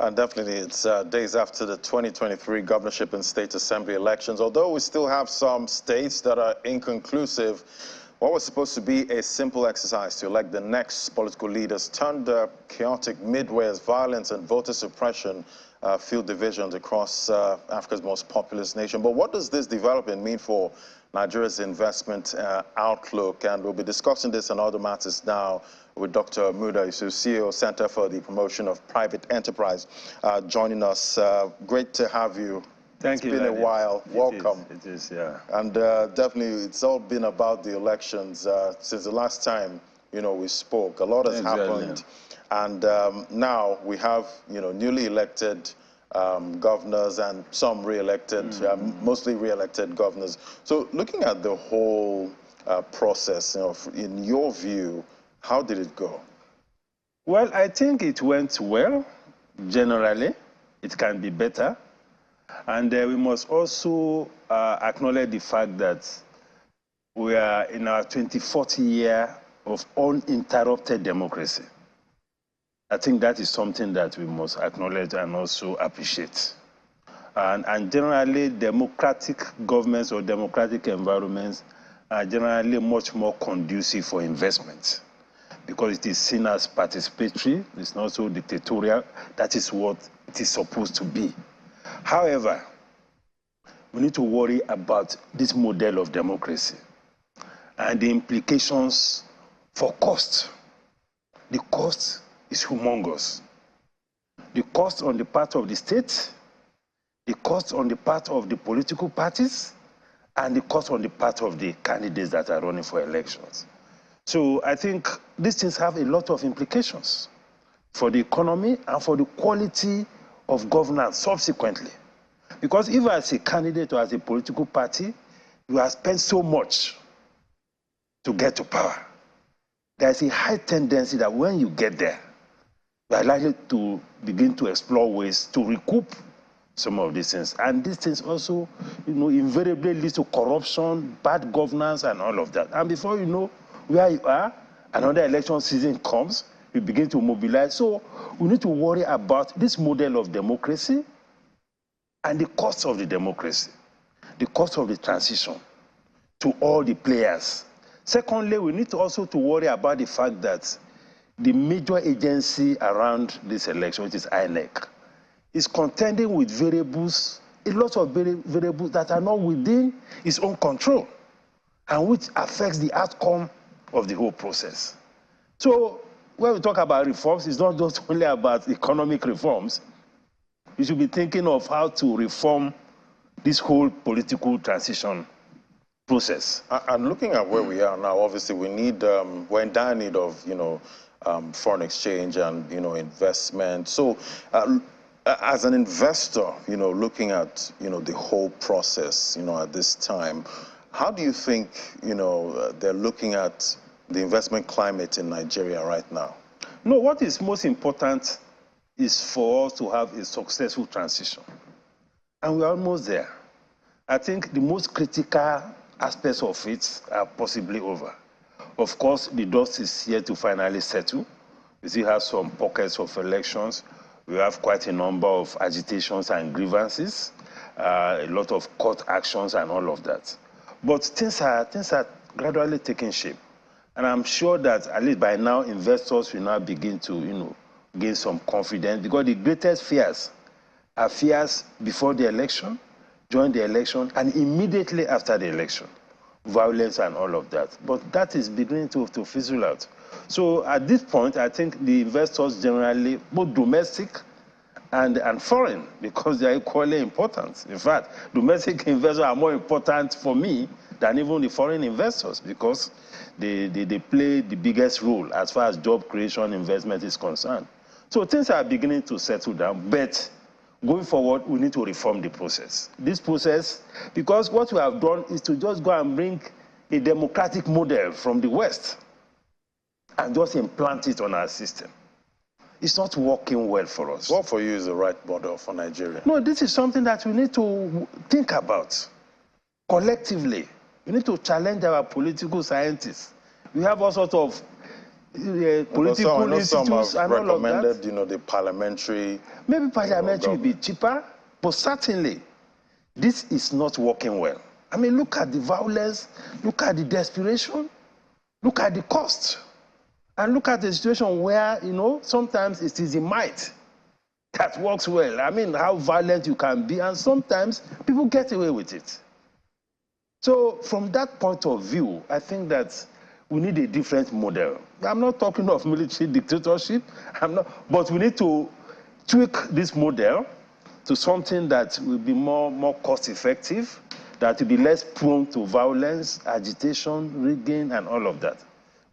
And definitely, it's days after the 2023 governorship and state assembly elections. Although we still have some states that are inconclusive, what was supposed to be a simple exercise to elect the next political leaders turned chaotic midway as violence and voter suppression fueled divisions across Africa's most populous nation. But what does this development mean for Nigeria's investment outlook? And we'll be discussing this and other matters now with Dr. Yusuf, CEO, Center for the Promotion of Private Enterprise, joining us. Great to have you. Thank you. It's been a while. Welcome. It is, yeah. And definitely, it's all been about the elections since the last time, we spoke. A lot has happened. And now we have, newly elected governors and some re-elected, mostly re-elected governors. So looking at the whole process, in your view, how did it go? Well, I think it went well, generally. It can be better. And we must also acknowledge the fact that we are in our 24th year of uninterrupted democracy. I think that is something that we must acknowledge and also appreciate. And generally, democratic governments or democratic environments are generally much more conducive for investment, because it is seen as participatory, it's not so dictatorial. That is what it is supposed to be. However, we need to worry about this model of democracy and the implications for cost. The cost is humongous. The cost on the part of the state, the cost on the part of the political parties, and the cost on the part of the candidates that are running for elections. So I think these things have a lot of implications for the economy and for the quality of governance subsequently. Because if as a candidate or as a political party, you have spent so much to get to power, there's a high tendency that when you get there, you are likely to begin to explore ways to recoup some of these things. And these things also, invariably lead to corruption, bad governance, and all of that. And before you know where you are, another election season comes, you begin to mobilize. So we need to worry about this model of democracy and the cost of the democracy, the cost of the transition to all the players. Secondly, we need to also to worry about the fact that the major agency around this election, which is INEC, is contending with variables, a lot of variables that are not within its own control and which affects the outcome of the whole process. So when we talk about reforms, it's not just only about economic reforms. We should be thinking of how to reform this whole political transition process. And looking at where we are now, obviously we're in dire need of, foreign exchange and, investment. So as an investor, looking at, the whole process, at this time, how do you think, they're looking at the investment climate in Nigeria right now? No, what is most important is for us to have a successful transition. And we're almost there. I think the most critical aspects of it are possibly over. Of course, the dust is here to finally settle. We still have some pockets of elections. We have quite a number of agitations and grievances, a lot of court actions and all of that. But things are gradually taking shape. And I'm sure that at least by now, investors will now begin to, gain some confidence, because the greatest fears are fears before the election, during the election, and immediately after the election. Violence and all of that. But that is beginning to fizzle out. So at this point, I think the investors generally, both domestic and foreign, because they are equally important. In fact, domestic investors are more important for me than even the foreign investors, because they play the biggest role as far as job creation investment is concerned. So things are beginning to settle down, but going forward, we need to reform the process. This process, because what we have done is to just go and bring a democratic model from the West and just implant it on our system. It's not working well for us. What for you is the right model for Nigeria? No, this is something that we need to think about collectively. We need to challenge our political scientists. We have all sorts of political I know some institutes have and all of recommended, that. the parliamentary. Maybe parliamentary will be cheaper, but certainly this is not working well. I mean, look at the violence, look at the desperation, look at the cost, and look at the situation where, sometimes it is the might that works well. I mean, how violent you can be, and sometimes people get away with it. So from that point of view, I think that we need a different model. I'm not talking of military dictatorship, but we need to tweak this model to something that will be more cost-effective, that will be less prone to violence, agitation, rigging, and all of that.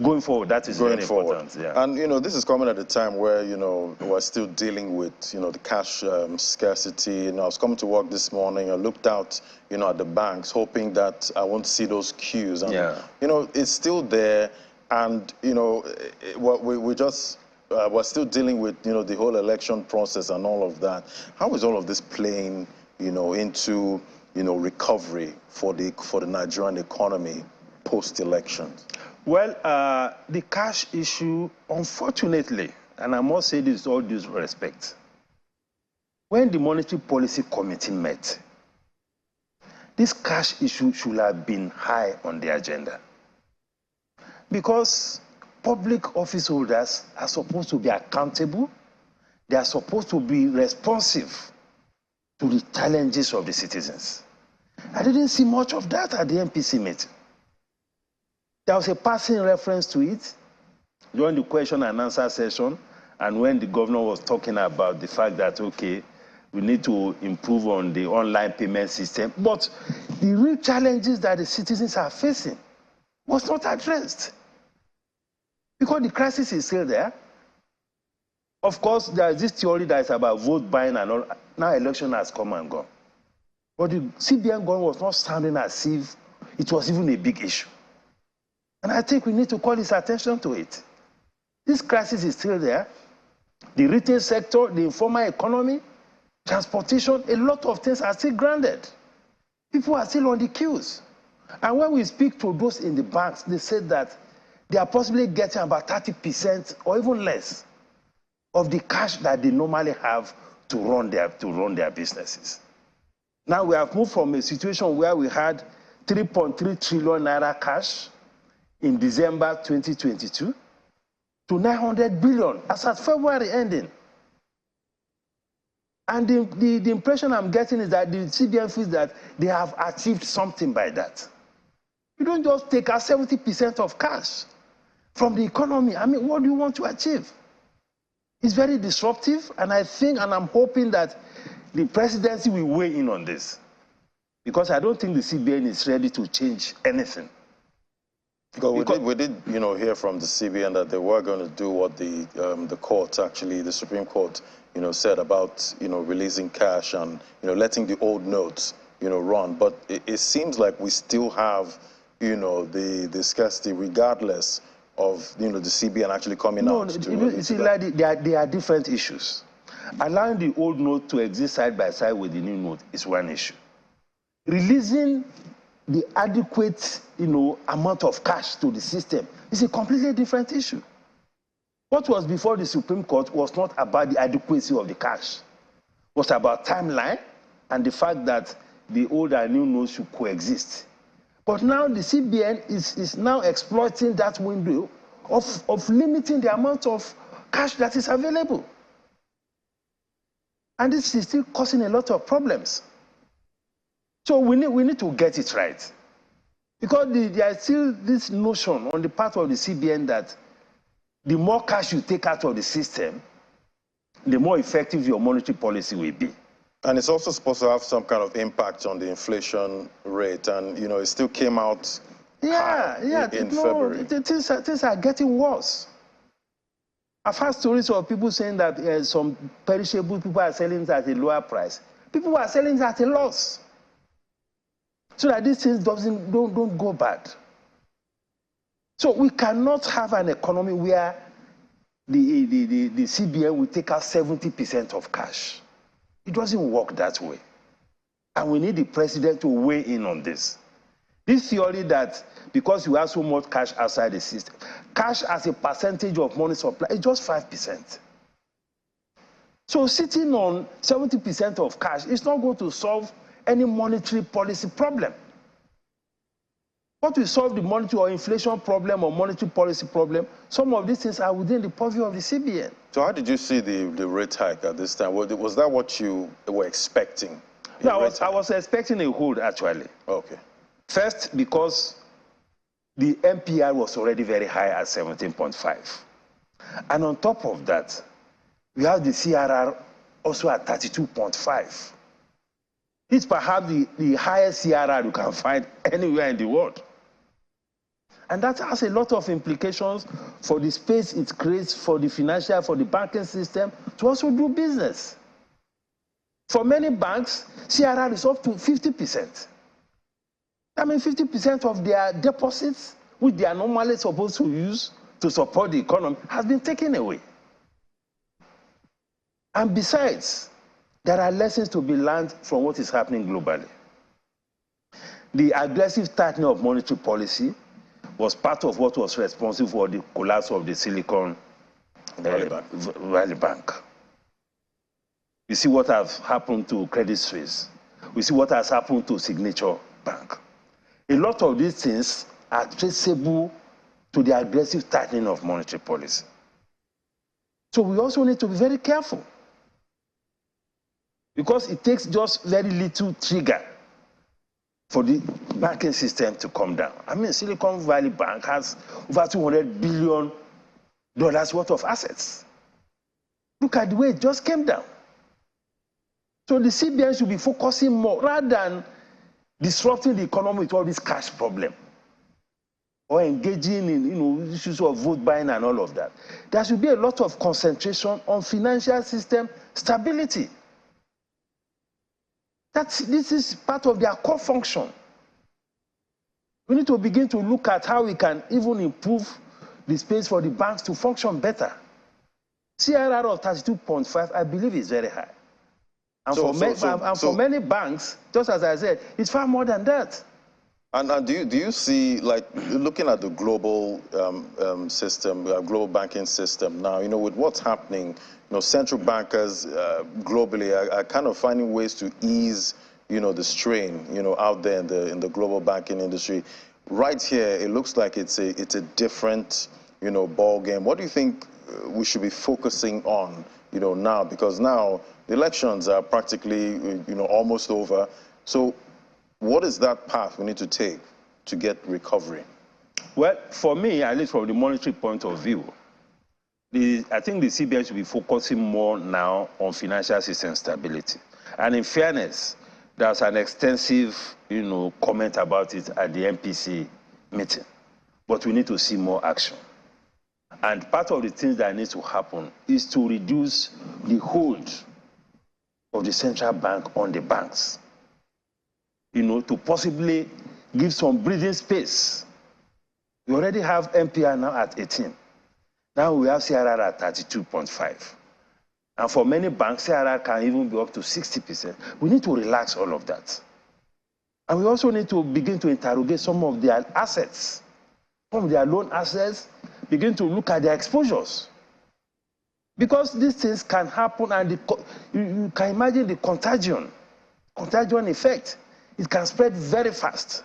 Going forward, that is very important. Yeah. And, this is coming at a time where, we're still dealing with, the cash scarcity. I was coming to work this morning. I looked out, at the banks, hoping that I won't see those queues. And, it's still there. And, we're still dealing with, the whole election process and all of that. How is all of this playing, into, recovery for the Nigerian economy post-elections? Well, the cash issue, unfortunately, and I must say this with all due respect, when the Monetary Policy Committee met, this cash issue should have been high on the agenda. Because public office holders are supposed to be accountable, they are supposed to be responsive to the challenges of the citizens. I didn't see much of that at the MPC meeting. There was a passing reference to it during the question and answer session, and when the governor was talking about the fact that, okay, we need to improve on the online payment system, but the real challenges that the citizens are facing was not addressed. Because the crisis is still there. Of course, there is this theory that is about vote buying and all. Now election has come and gone. But the CBN going was not sounding as if it was even a big issue. And I think we need to call his attention to it. This crisis is still there. The retail sector, the informal economy, transportation, a lot of things are still grounded. People are still on the queues. And when we speak to those in the banks, they said that they are possibly getting about 30% or even less of the cash that they normally have to run their businesses. Now we have moved from a situation where we had 3.3 trillion naira cash in December 2022 to 900 billion as at February ending. And the impression I'm getting is that the CBN feels that they have achieved something by that. You don't just take out 70% of cash from the economy. I mean, what do you want to achieve? It's very disruptive, and I think, and I'm hoping that the presidency will weigh in on this, because I don't think the CBN is ready to change anything. Because we did hear from the CBN that they were going to do what the court, actually, the Supreme Court, said about, releasing cash and, letting the old notes, run. But it seems like we still have, the scarcity regardless of, the CBN actually coming out. They are different issues. Allowing the old note to exist side by side with the new note is one issue. Releasing the adequate, amount of cash to the system is a completely different issue. What was before the Supreme Court was not about the adequacy of the cash. It was about timeline and the fact that the old and new notes should coexist. But now the CBN is now exploiting that window of limiting the amount of cash that is available. And this is still causing a lot of problems. So we need to get it right. Because there is still this notion on the part of the CBN that the more cash you take out of the system, the more effective your monetary policy will be. And it's also supposed to have some kind of impact on the inflation rate. And, it still came out in February. Things are getting worse. I've heard stories of people saying that some perishable people are selling it at a lower price. People are selling it at a loss, so that these things don't go bad. So we cannot have an economy where the CBN will take out 70% of cash. It doesn't work that way. And we need the president to weigh in on this. This theory that because you have so much cash outside the system, cash as a percentage of money supply is just 5%. So sitting on 70% of cash is not going to solve any monetary policy problem. What will solve the monetary or inflation problem or monetary policy problem, some of these things are within the purview of the CBN. So how did you see the rate hike at this time? Was that what you were expecting? No, I was expecting a hold, actually. Okay. First, because the MPR was already very high at 17.5. And on top of that, we have the CRR also at 32.5. It's perhaps the highest CRR you can find anywhere in the world. And that has a lot of implications for the space it creates for the financial, for the banking system to also do business. For many banks, CRR is up to 50%. I mean, 50% of their deposits, which they are normally supposed to use to support the economy, has been taken away. And besides, there are lessons to be learned from what is happening globally. The aggressive tightening of monetary policy was part of what was responsible for the collapse of the Silicon Valley Bank. We see what has happened to Credit Suisse. We see what has happened to Signature Bank. A lot of these things are traceable to the aggressive tightening of monetary policy. So we also need to be very careful, because it takes just very little trigger for the banking system to come down. I mean, Silicon Valley Bank has over $200 billion worth of assets. Look at the way it just came down. So the CBN should be focusing more, rather than disrupting the economy with all this cash problem, or engaging in issues of vote buying and all of that. There should be a lot of concentration on financial system stability. This is part of their core function. We need to begin to look at how we can even improve the space for the banks to function better. CRR of 32.5, I believe, is very high. And for many banks, just as I said, it's far more than that. And do you see, like, looking at the global system, global banking system now, with what's happening, central bankers globally are kind of finding ways to ease, the strain, out there in the global banking industry. Right here, it looks like it's a different, ball game. What do you think we should be focusing on, now? Because now the elections are practically, almost over. So what is that path we need to take to get recovery? Well, for me, at least from the monetary point of view, I think the CBN should be focusing more now on financial system stability. And in fairness, there's an extensive, comment about it at the MPC meeting. But we need to see more action. And part of the things that needs to happen is to reduce the hold of the central bank on the banks. To possibly give some breathing space. We already have MPR now at 18. Now we have CRR at 32.5. And for many banks, CRR can even be up to 60%. We need to relax all of that. And we also need to begin to interrogate some of their assets, some of their loan assets, begin to look at their exposures. Because these things can happen, and you can imagine the contagion effect. It can spread very fast,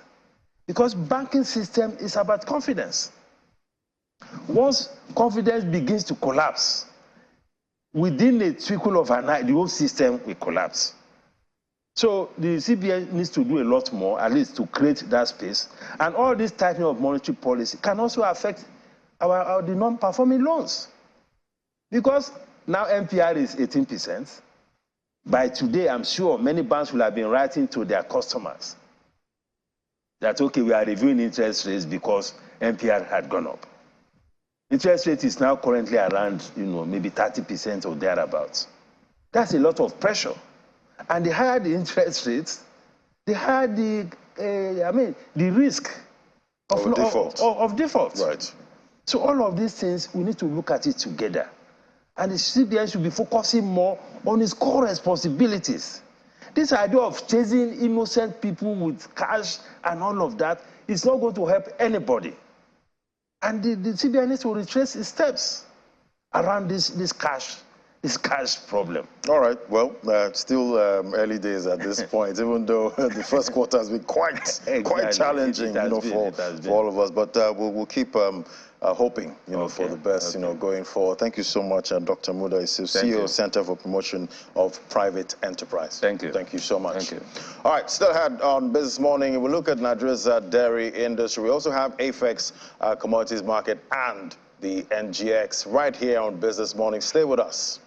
because banking system is about confidence. Once confidence begins to collapse, within a twinkle of an eye, the whole system will collapse. So the CBN needs to do a lot more, at least to create that space. And all this tightening of monetary policy can also affect the non-performing loans. Because now MPR is 18%. By today, I'm sure many banks will have been writing to their customers that, okay, we are reviewing interest rates because MPR had gone up. Interest rate is now currently around, maybe 30% or thereabouts. That's a lot of pressure. And the higher the interest rates, the higher the risk of default. Right. So all of these things, we need to look at it together. And the CBN should be focusing more on its core responsibilities. This idea of chasing innocent people with cash and all of that it's not going to help anybody. And the CBN needs to retrace its steps around this cash problem. All right. Well, still early days at this point, even though the first quarter has been quite challenging, for all of us. But we'll keep hoping, for the best, going forward. Thank you so much, Dr. Muda Yusuf, CEO, Center for Promotion of Private Enterprise. Thank you. Thank you so much. Thank you. All right. Still ahead on Business Morning, we look at Nigeria's dairy industry. We also have AFEX commodities market and the NGX right here on Business Morning. Stay with us.